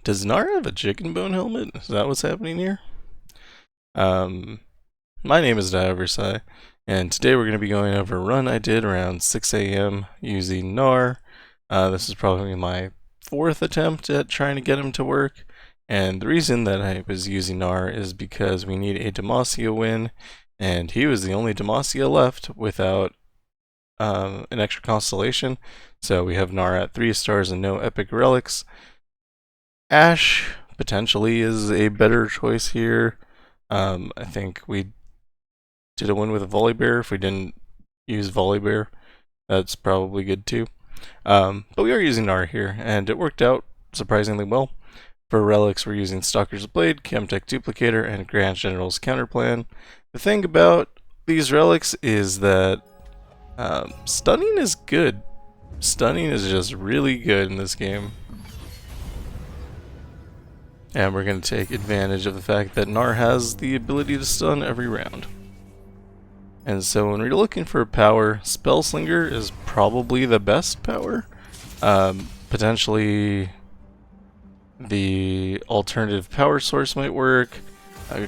Does Gnar have a chicken bone helmet? Is that what's happening here? My name is Dioversai, and today we're going to be going over a run I did around 6 a.m. using Gnar. This is probably my fourth attempt at trying to get him to work, and the reason that I was using Gnar is because we need a Demacia win, and he was the only Demacia left without an extra constellation, so we have Gnar at 3 stars and no epic relics. Ashe potentially is a better choice here. I think we did a win with a Volibear. If we didn't use Volibear, that's probably good too. But we are using Gnar here, and it worked out surprisingly well. For relics, we're using Stalker's Blade, Chemtech Duplicator, and Grand General's Counterplan. The thing about these relics is that stunning is good. Stunning is just really good in this game. And we're going to take advantage of the fact that Gnar has the ability to stun every round. And so when we're looking for power, Spellslinger is probably the best power. Potentially the alternative power source might work.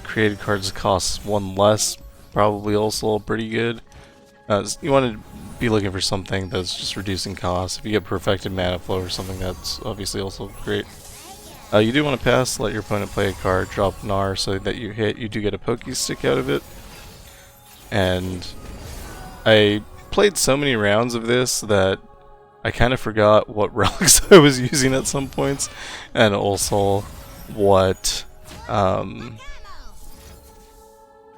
Created cards costs 1 less, probably also pretty good. You want to be looking for something that's just reducing costs. If you get perfected mana flow or something, that's obviously also great. You do want to pass, let your opponent play a card, drop Gnar so that you hit, you do get a Poké Stick out of it. And I played so many rounds of this that I kind of forgot what relics I was using at some points, and also what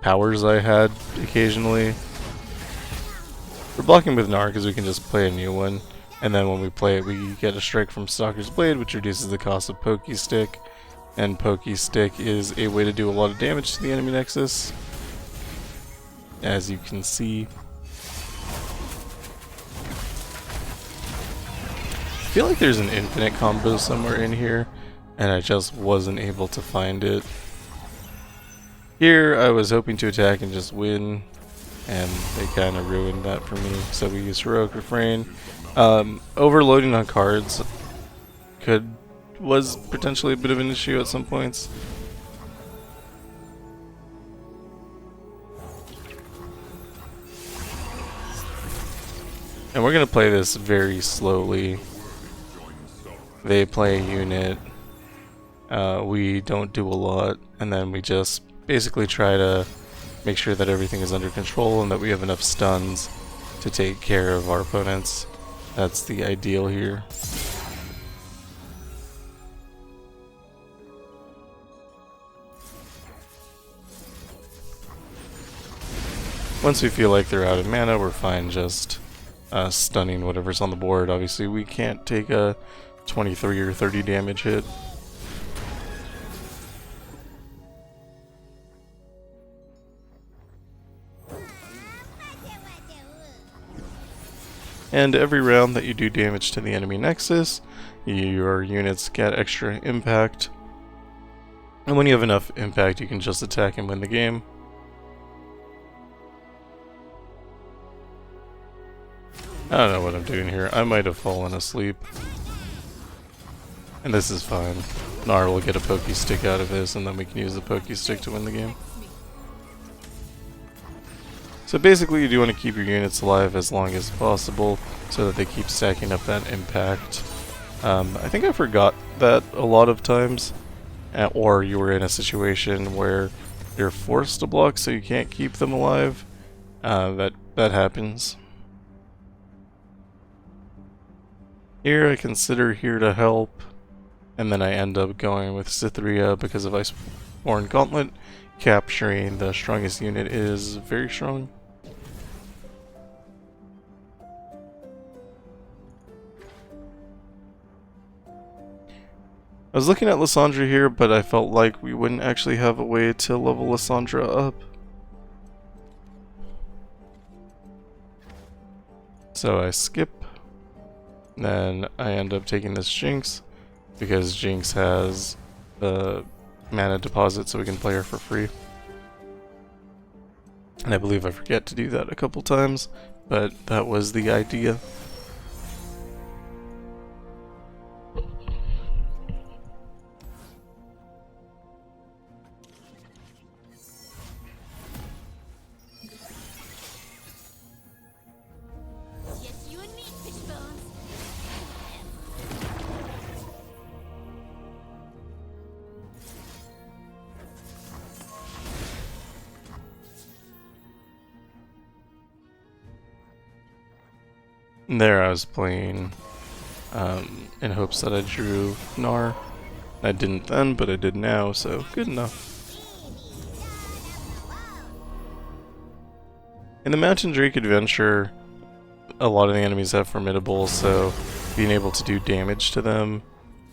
powers I had occasionally. We're blocking with Gnar because we can just play a new one. And then when we play it, we get a strike from Stalker's Blade, which reduces the cost of Poké Stick. And Poké Stick is a way to do a lot of damage to the enemy nexus, as you can see. I feel like there's an infinite combo somewhere in here, and I just wasn't able to find it. Here, I was hoping to attack and just win, and they kind of ruined that for me, so we used Heroic Refrain. Overloading on cards was potentially a bit of an issue at some points. And we're going to play this very slowly. They play a unit, we don't do a lot, and then we just basically try to make sure that everything is under control and that we have enough stuns to take care of our opponents. That's the ideal here. Once we feel like they're out of mana, we're fine just stunning whatever's on the board. Obviously, we can't take a 23 or 30 damage hit. And every round that you do damage to the enemy nexus, your units get extra impact. And when you have enough impact, you can just attack and win the game. I don't know what I'm doing here. I might have fallen asleep. And this is fine. Gnar will get a Poké Stick out of this, and then we can use the Poké Stick to win the game. So basically, you do want to keep your units alive as long as possible so that they keep stacking up that impact. I think I forgot that a lot of times, or you were in a situation where you're forced to block so you can't keep them alive. That happens. Here I consider here to help, and then I end up going with Cytherea because of Iceborne Gauntlet. Capturing the strongest unit is very strong. I was looking at Lysandra here, but I felt like we wouldn't actually have a way to level Lysandra up. So I skip. Then I end up taking this Jinx, because Jinx has the mana deposit so we can play her for free. And I believe I forget to do that a couple times, but that was the idea. There I was playing in hopes that I drew Gnar. I didn't then, but I did now, so good enough. In the Mountain Drake adventure, a lot of the enemies have formidables, so being able to do damage to them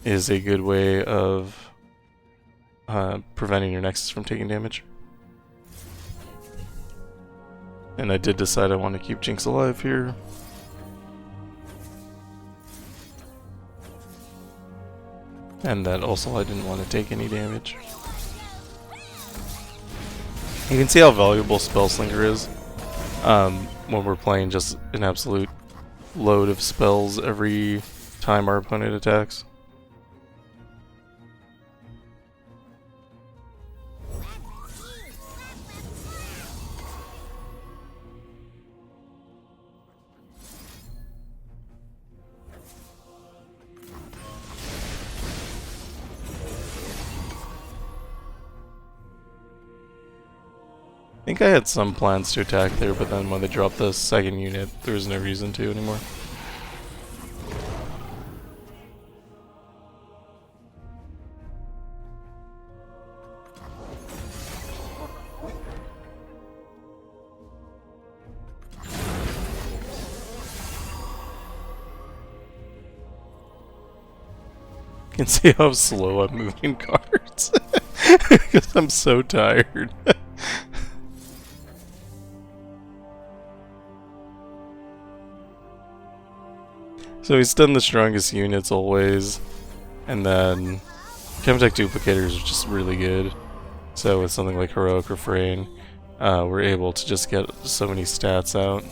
is a good way of preventing your Nexus from taking damage. And I did decide I want to keep Jinx alive here. And that also I didn't want to take any damage. You can see how valuable Spellslinger is when we're playing just an absolute load of spells every time our opponent attacks. I think I had some plans to attack there, but then when they dropped the second unit, there was no reason to anymore. You can see how slow I'm moving cards because I'm so tired. So we stun the strongest units always, and then Chemtech Duplicators are just really good. So with something like Heroic Refrain, we're able to just get so many stats out.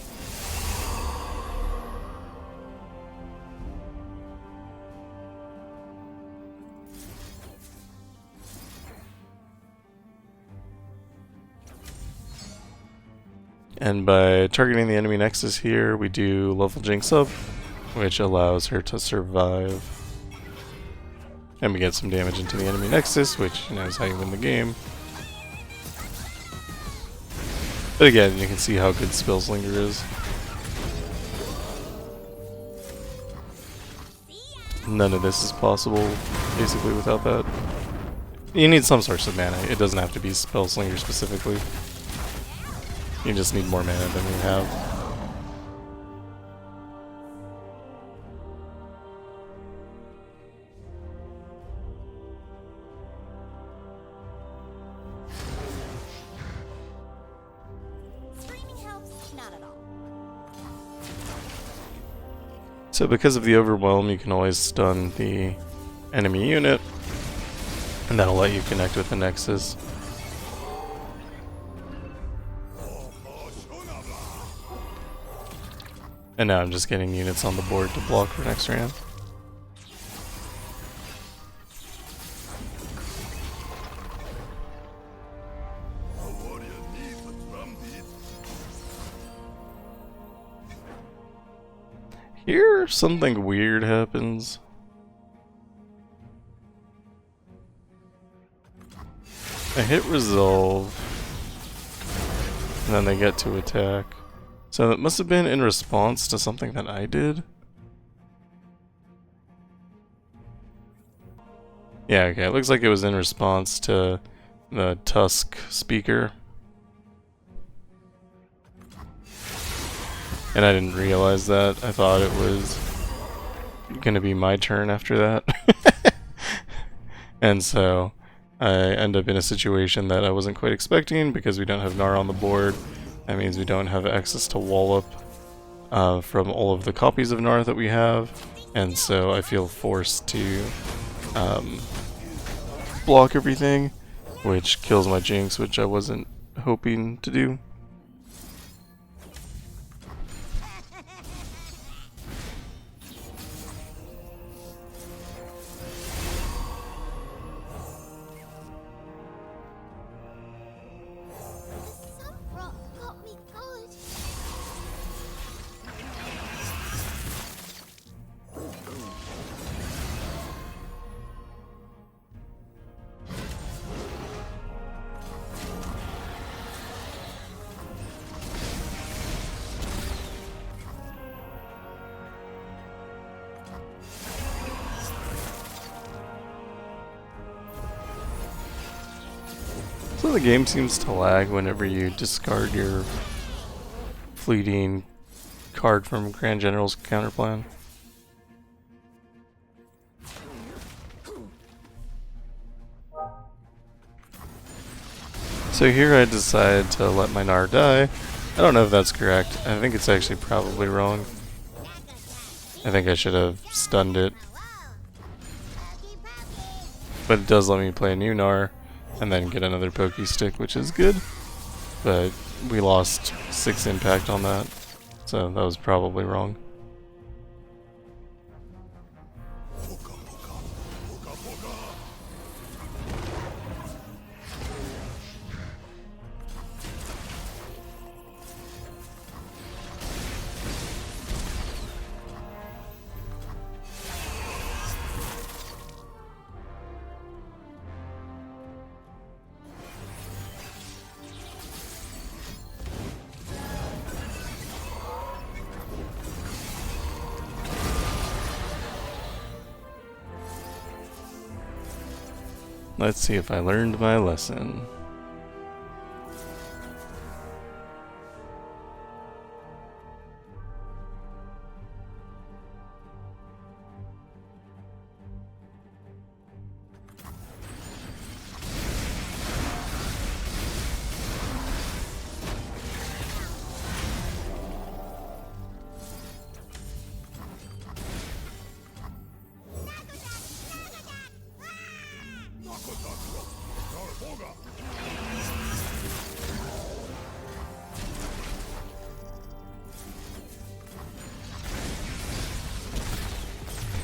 And by targeting the enemy Nexus here, we do level Jinx up, which allows her to survive. And we get some damage into the enemy Nexus, which is how you win the game. But again, you can see how good Spellslinger is. None of this is possible, basically, without that. You need some source of mana. It doesn't have to be Spellslinger specifically. You just need more mana than we have. So because of the overwhelm, you can always stun the enemy unit, and that'll let you connect with the Nexus. And now I'm just getting units on the board to block for next round. Here, something weird happens. I hit resolve, and then they get to attack. So that must have been in response to something that I did. Yeah, okay, it looks like it was in response to the Tusk speaker. And I didn't realize that. I thought it was gonna be my turn after that. And so I end up in a situation that I wasn't quite expecting because we don't have Gnar on the board. That means we don't have access to Wallop from all of the copies of Gnar that we have. And so I feel forced to block everything, which kills my Jinx, which I wasn't hoping to do. So the game seems to lag whenever you discard your fleeting card from Grand General's Counterplan. So here I decided to let my Gnar die. I don't know if that's correct. I think it's actually probably wrong. I think I should have stunned it. But it does let me play a new Gnar and then get another Poké Stick, which is good. But we lost 6 impact on that, so that was probably wrong. Let's see if I learned my lesson.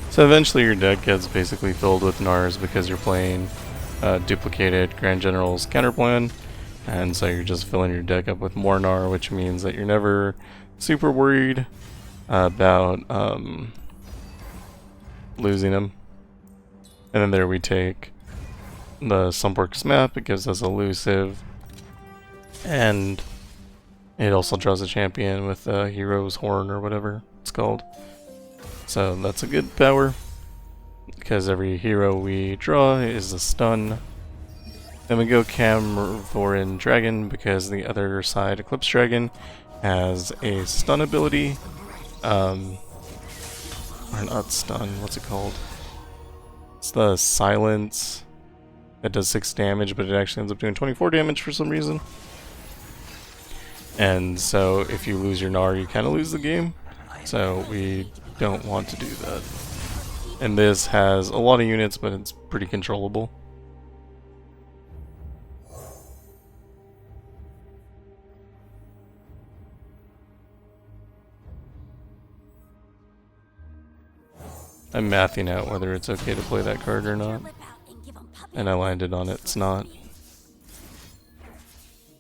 So eventually your deck gets basically filled with Gnars because you're playing duplicated Grand General's Counterplan, and so you're just filling your deck up with more Gnar, which means that you're never super worried about losing them. And then there we take the Sunpork's map. It gives us elusive, and it also draws a champion with a hero's horn or whatever it's called. So that's a good power, because every hero we draw is a stun. Then we go Camavoran Dragon, because the other side, Eclipse Dragon, has a stun ability. Or not stun, what's it called? It's the silence. It does 6 damage, but it actually ends up doing 24 damage for some reason. And so if you lose your Gnar, you kind of lose the game. So we don't want to do that. And this has a lot of units, but it's pretty controllable. I'm mathing out whether it's okay to play that card or not, and I landed on it. It's not.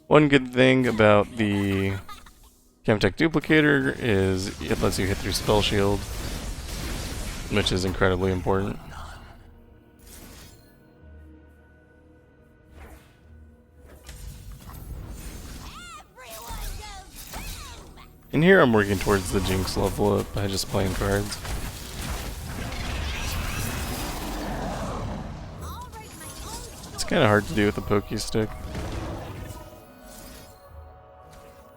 One good thing about the Chemtech Duplicator is it lets you hit through Spell Shield, which is incredibly important. In here I'm working towards the Jinx level up by just playing cards. It's kind of hard to do with the Poké Stick,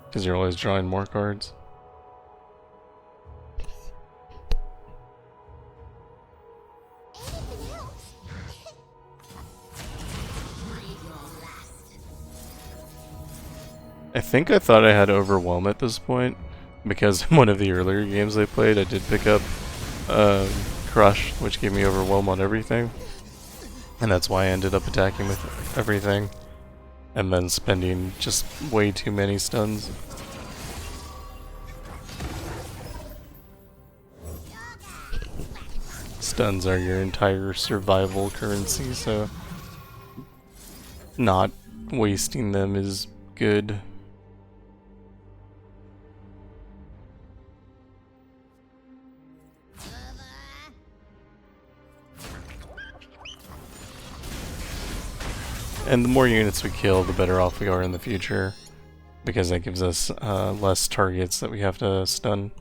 because you're always drawing more cards. I think I thought I had Overwhelm at this point, because in one of the earlier games I played, I did pick up Crush, which gave me Overwhelm on everything. And that's why I ended up attacking with everything, and then spending just way too many stuns. Stuns are your entire survival currency, so not wasting them is good. And the more units we kill, the better off we are in the future, because that gives us less targets that we have to stun.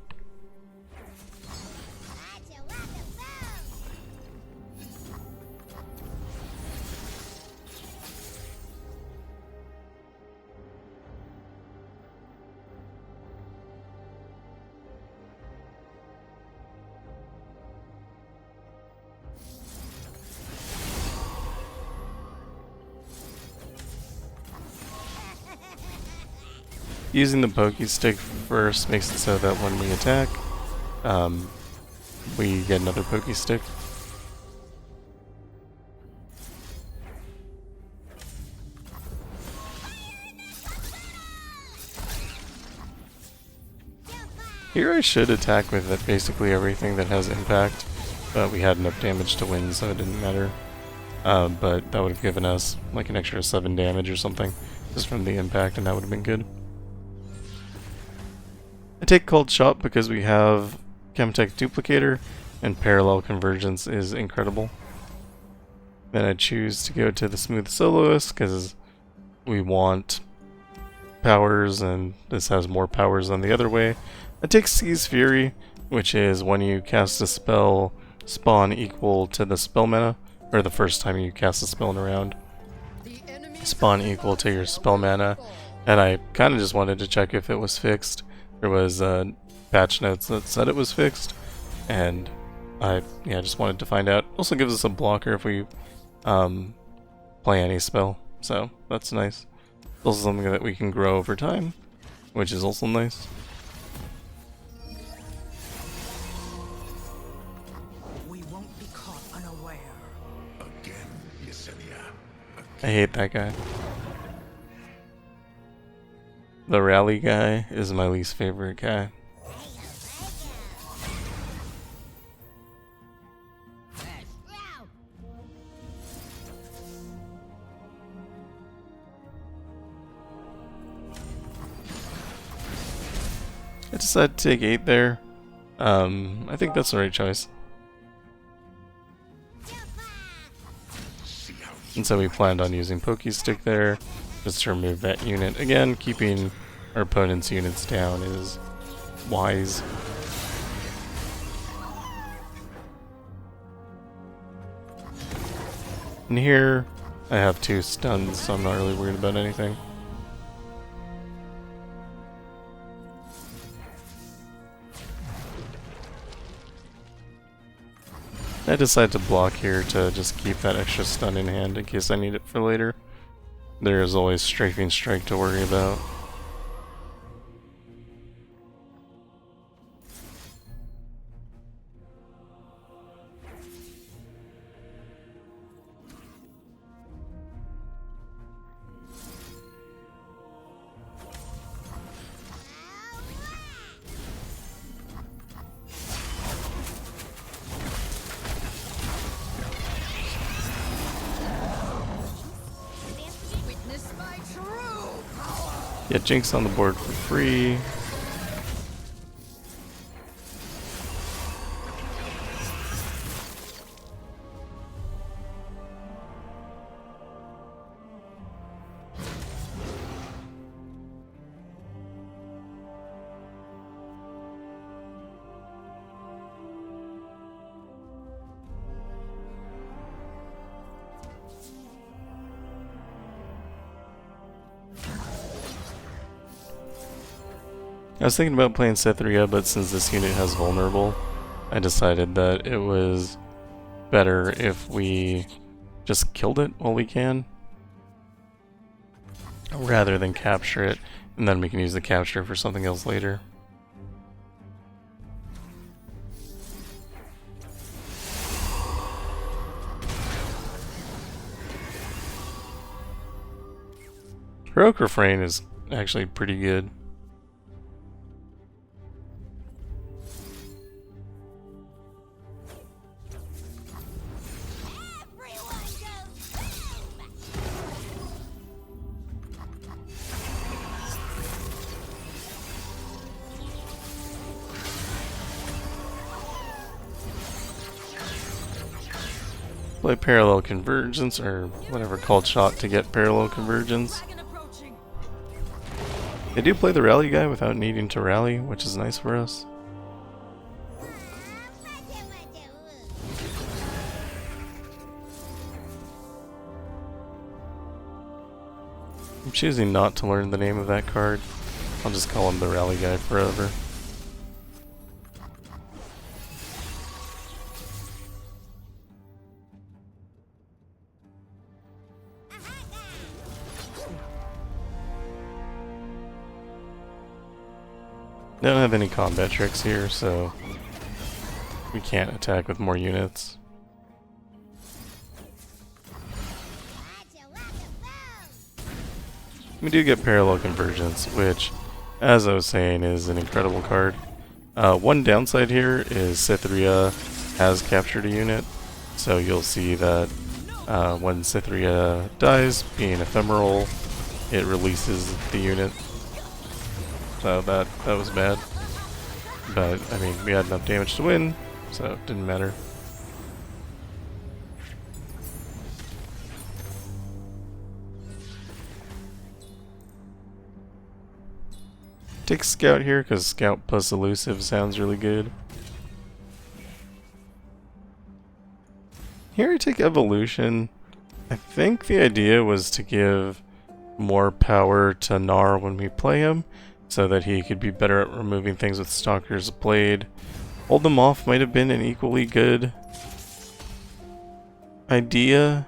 Using the Pokey Stick first makes it so that when we attack, we get another Pokey Stick. Here I should attack with basically everything that has impact, but we had enough damage to win, so it didn't matter. But that would have given us like an extra 7 damage or something, just from the impact, and that would have been good. I take Cold Shot because we have Chemtech Duplicator, and Parallel Convergence is incredible. Then I choose to go to the Smooth Soloist because we want powers, and this has more powers than the other way. I take Seize Fury, which is when you cast a spell, spawn equal to the spell mana, or the first time you cast a spell in a round. Spawn equal to your spell mana, and I kind of just wanted to check if it was fixed. There was patch notes that said it was fixed, and I just wanted to find out. Also gives us a blocker if we play any spell, so that's nice. It's also something that we can grow over time, which is also nice. I hate that guy. The rally guy is my least favorite guy. I decided to take 8 there. I think that's the right choice. And so we planned on using Pokey Stick there, just to remove that unit. Again, keeping our opponent's units down is wise. And here, I have 2 stuns, so I'm not really worried about anything. I decided to block here to just keep that extra stun in hand in case I need it for later. There is always Strafing Strike to worry about. Get Jinx on the board for free. I was thinking about playing Cethria, but since this unit has Vulnerable, I decided that it was better if we just killed it while we can, rather than capture it, and then we can use the capture for something else later. Heroic Refrain is actually pretty good. Play Parallel Convergence, or whatever, Called Shot to get Parallel Convergence. They do play the rally guy without needing to rally, which is nice for us. I'm choosing not to learn the name of that card. I'll just call him the rally guy forever. They don't have any combat tricks here, so we can't attack with more units. We do get parallel convergence, which, as I was saying, is an incredible card. One downside here is Cytheria has captured a unit, so you'll see that when Cytheria dies, being ephemeral, it releases the unit. So that was bad. But, I mean, we had enough damage to win, so it didn't matter. Take Scout here, because Scout plus Elusive sounds really good. Here I take Evolution. I think the idea was to give more power to Gnar when we play him, so that he could be better at removing things with Stalker's Blade. Hold them off might have been an equally good idea.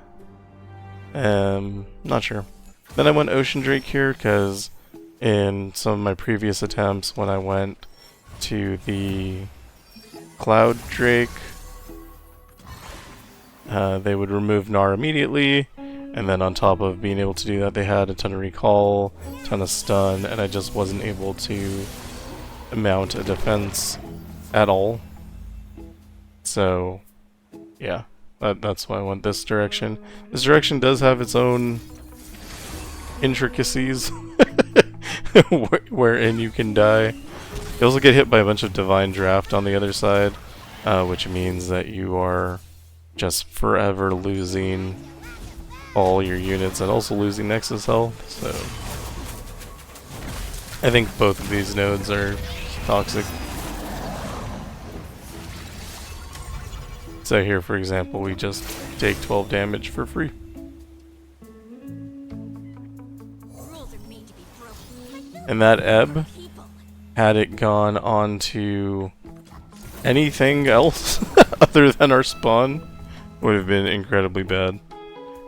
Not sure. Then I went Ocean Drake here, because in some of my previous attempts when I went to the Cloud Drake, they would remove Gnar immediately, and then on top of being able to do that, they had a ton of recall, ton of stun, and I just wasn't able to mount a defense at all. So, yeah, that's why I went this direction. This direction does have its own intricacies, wherein you can die. You also get hit by a bunch of Divine Draft on the other side, which means that you are just forever losing all your units and also losing Nexus health, so I think both of these nodes are toxic. So here, for example, we just take 12 damage for free. And that ebb, had it gone on to anything else other than our spawn, would have been incredibly bad.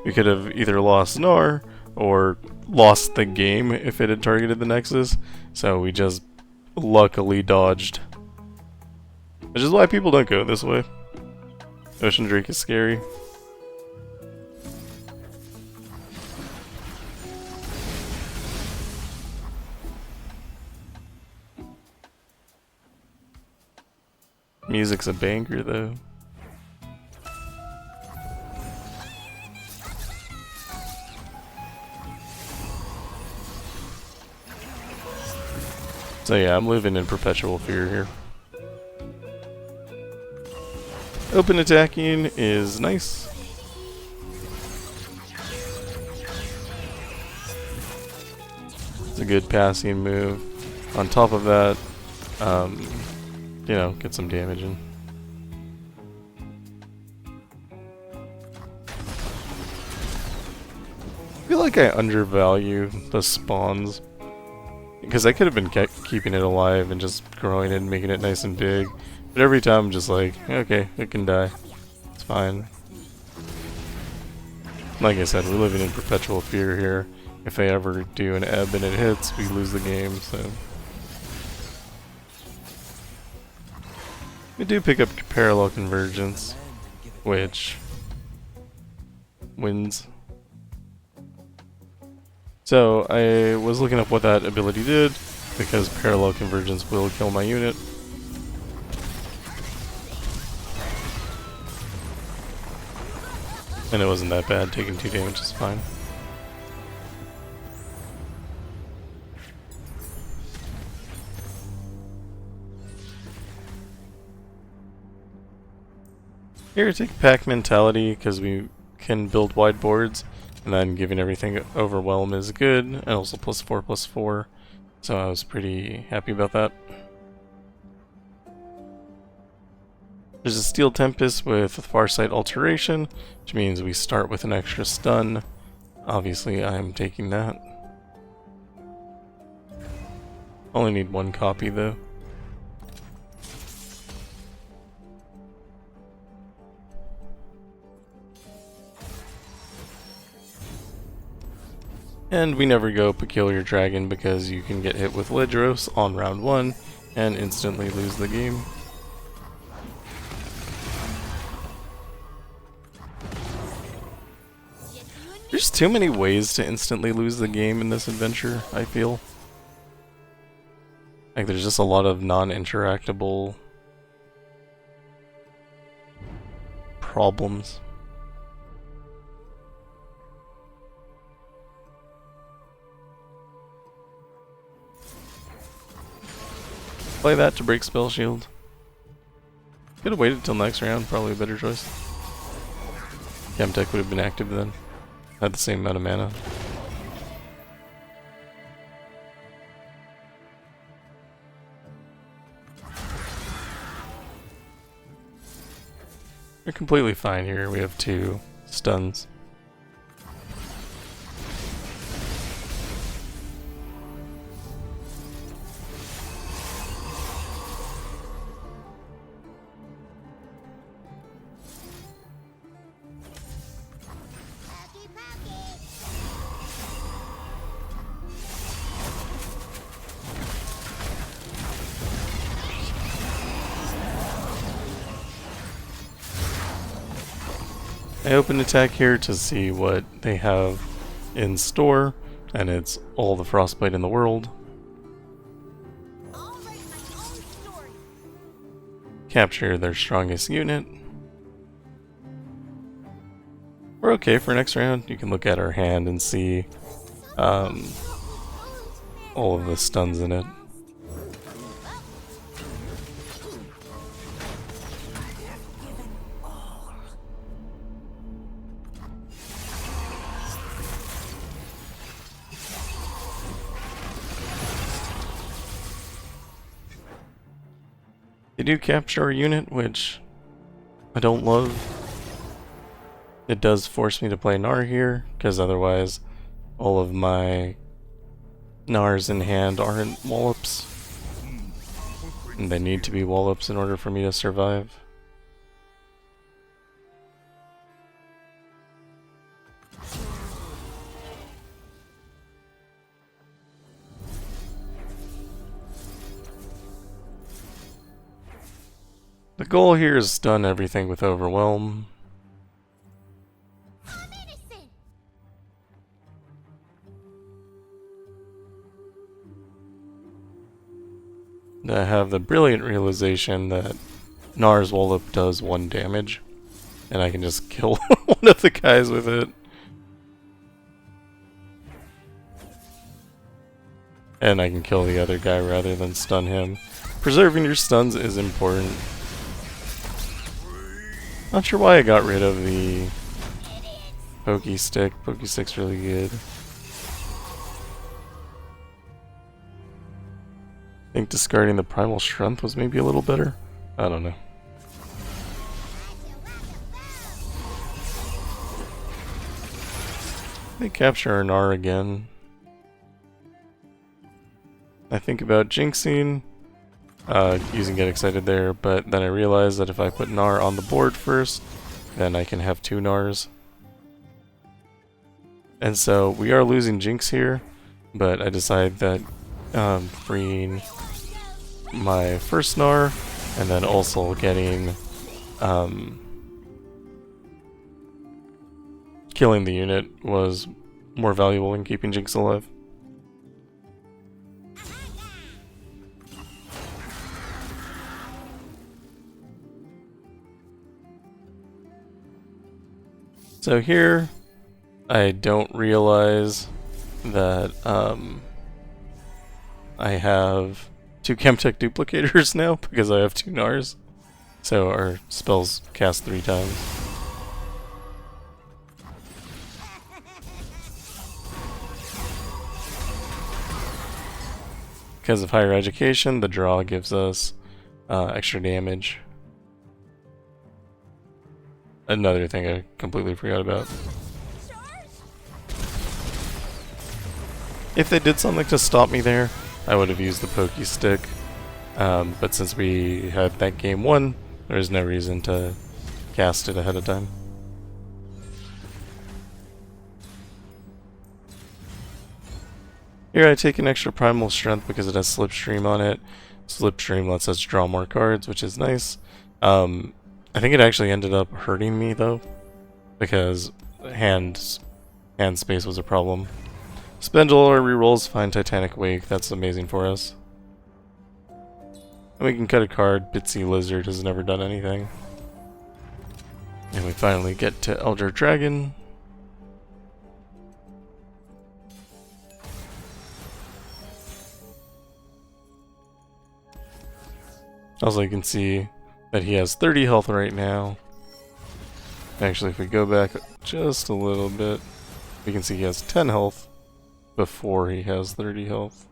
We could have either lost Gnar or lost the game if it had targeted the Nexus, so we just luckily dodged. Which is why people don't go this way. Ocean Drake is scary. Music's a banger though. So yeah, I'm living in perpetual fear here. Open attacking is nice. It's a good passing move. On top of that, you know, get some damage in. I feel like I undervalue the spawns, because I could have been keeping it alive and just growing it and making it nice and big. But every time I'm just like, okay, it can die. It's fine. Like I said, we're living in perpetual fear here. If they ever do an ebb and it hits, we lose the game, so. We do pick up parallel convergence, which wins. So I was looking up what that ability did, because parallel convergence will kill my unit. And it wasn't that bad, taking 2 damage is fine. Here, take pack mentality, because we can build wide boards, and then giving everything overwhelm is good, and also +4/+4, so I was pretty happy about that. There's a Steel Tempest with Farsight Alteration, which means we start with an extra stun. Obviously, I'm taking that. Only need 1 copy though. And we never go Peculiar Dragon because you can get hit with Ledros on round 1, and instantly lose the game. There's too many ways to instantly lose the game in this adventure, I feel. Like, there's just a lot of non-interactable problems. Play that to break Spell Shield. Could have waited till next round, probably a better choice. Chemtech would have been active then. Had the same amount of mana. We're completely fine here. We have 2 stuns. I open attack here to see what they have in store, and it's all the frostbite in the world. Capture their strongest unit. We're okay for next round. You can look at our hand and see all of the stuns in it. They do capture a unit, which I don't love. It does force me to play Gnar here, because otherwise all of my Gnars in hand aren't wallops. And they need to be wallops in order for me to survive. The goal here is stun everything with Overwhelm. I have the brilliant realization that Gnar's Wallop does 1 damage, and I can just kill one of the guys with it. And I can kill the other guy rather than stun him. Preserving your stuns is important. Not sure why I got rid of the Pokey Stick. Pokey Stick's really good. I think discarding the Primal Strength was maybe a little better. I don't know. They capture our Gnar again. I think about jinxing, using Get Excited there, but then I realized that if I put Gnar on the board first, then I can have 2 Gnars. And so we are losing Jinx here, but I decide that freeing my first Gnar, and then also getting killing the unit was more valuable in keeping Jinx alive. So here, I don't realize that I have 2 Chemtech Duplicators now because I have 2 Gnars. So our spells cast 3 times. Because of higher education, the draw gives us extra damage. Another thing I completely forgot about. If they did something to stop me there, I would have used the Pokey Stick. But since we had that game won, there was no reason to cast it ahead of time. Here I take an extra Primal Strength because it has Slipstream on it, Slipstream lets us draw more cards, which is nice. I think it actually ended up hurting me though, because hand space was a problem. Spindle or rerolls, find Titanic Wake, that's amazing for us. And we can cut a card, Bitsy Lizard has never done anything. And we finally get to Elder Dragon. Also, you can see that he has 30 health right now. Actually, if we go back just a little bit, we can see he has 10 health before he has 30 health.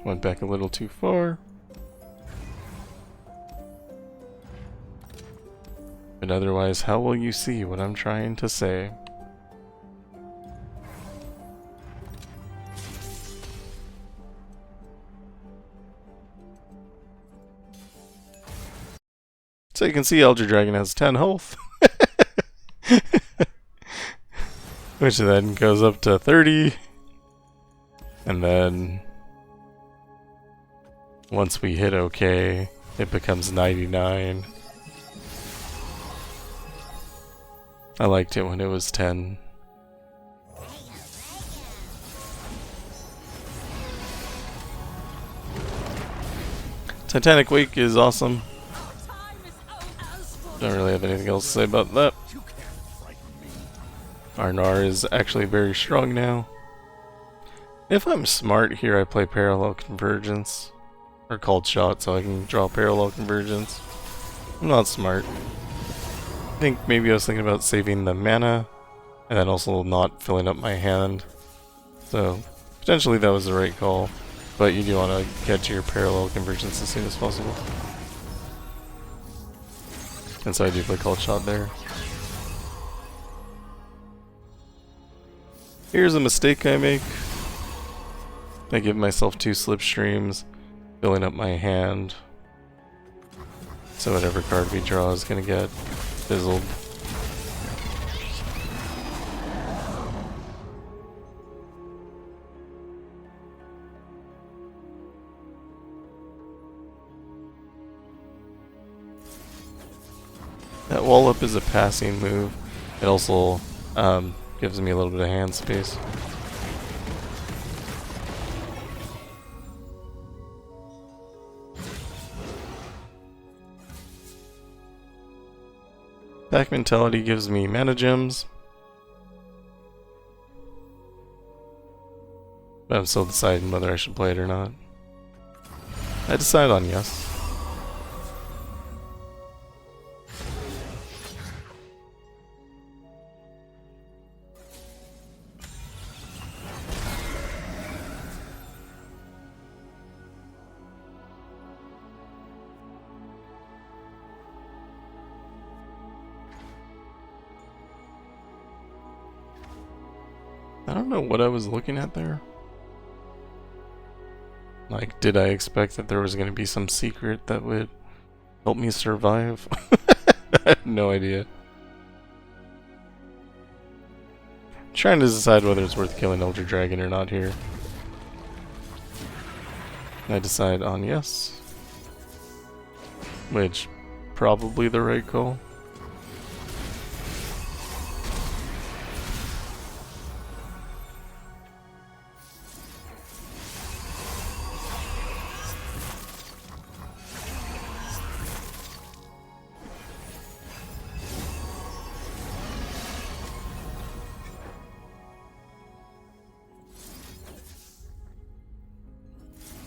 Went back a little too far. But otherwise, how will you see what I'm trying to say? So you can see Elder Dragon has 10 health. Which then goes up to 30. And then once we hit OK, it becomes 99. I liked it when it was 10. Titanic Wake is awesome. Don't really have anything else to say about that. Our Gnar is actually very strong now. If I'm smart here, I play Parallel Convergence. Or Called Shot, so I can draw Parallel Convergence. I'm not smart. I think maybe I was thinking about saving the mana, and then also not filling up my hand. So, potentially that was the right call. But you do want to get to your Parallel Convergence as soon as possible. And so I do play Called Shot there. Here's a mistake I make. I give myself 2 slipstreams, filling up my hand. So whatever card we draw is going to get fizzled. That wall up is a passing move. It also gives me a little bit of hand space. Back Mentality gives me mana gems. But I'm still deciding whether I should play it or not. I decide on yes. I don't know what I was looking at there. Like, did I expect that there was going to be some secret that would help me survive? I have no idea. I'm trying to decide whether it's worth killing Elder Dragon or not here. I decide on yes. Which, probably the right call.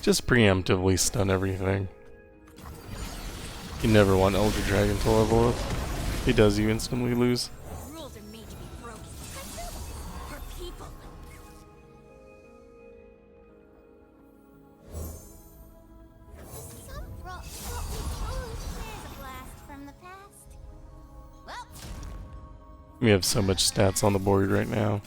Just preemptively stun everything. You never want Elder Dragon to level up. He does, you instantly lose. Rules are made to be broken. For people. Some there's a blast from the past. Well, We have so much stats on the board right now.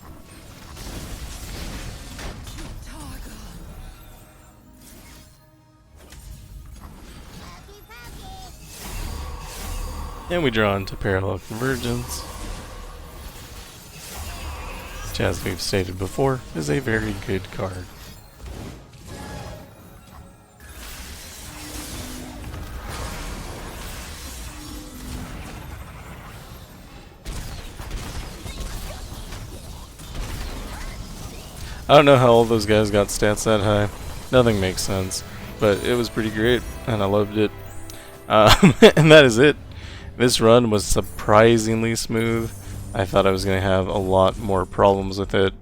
And we draw into Parallel Convergence, which, as we've stated before, is a very good card. I don't know how all those guys got stats that high. Nothing makes sense, but it was pretty great, and I loved it. And that is it. This run was surprisingly smooth. I thought I was going to have a lot more problems with it,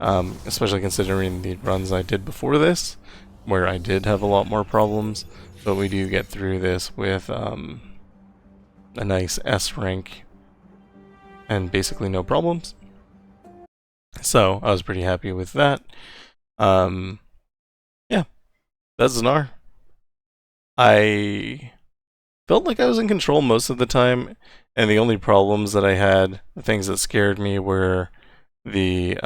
especially considering the runs I did before this, where I did have a lot more problems. But we do get through this with a nice S rank and basically no problems. So I was pretty happy with that. Yeah, that's Gnar. I felt like I was in control most of the time, and the only problems that I had, the things that scared me, were the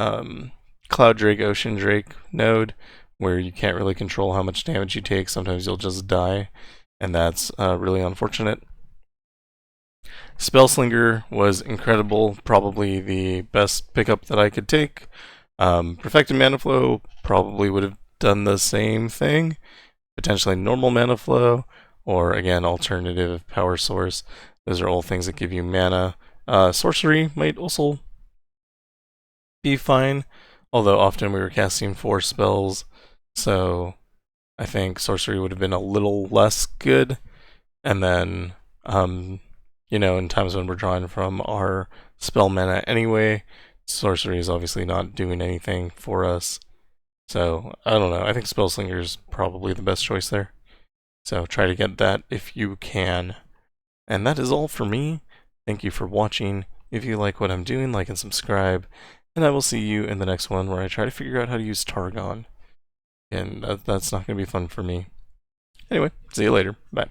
Cloud Drake, Ocean Drake node, where you can't really control how much damage you take. Sometimes you'll just die, and that's really unfortunate. Spellslinger was incredible, probably the best pickup that I could take. Perfected Mana Flow probably would have done the same thing. Potentially normal Mana Flow, or again, alternative power source. Those are all things that give you mana. Sorcery might also be fine, although often we were casting 4 spells, so I think sorcery would have been a little less good. And then, in times when we're drawing from our spell mana anyway, sorcery is obviously not doing anything for us. So, I don't know. I think Spellslinger is probably the best choice there. So, try to get that if you can. And that is all for me. Thank you for watching. If you like what I'm doing, like and subscribe. And I will see you in the next one where I try to figure out how to use Targon. And that's not going to be fun for me. Anyway, see you later. Bye.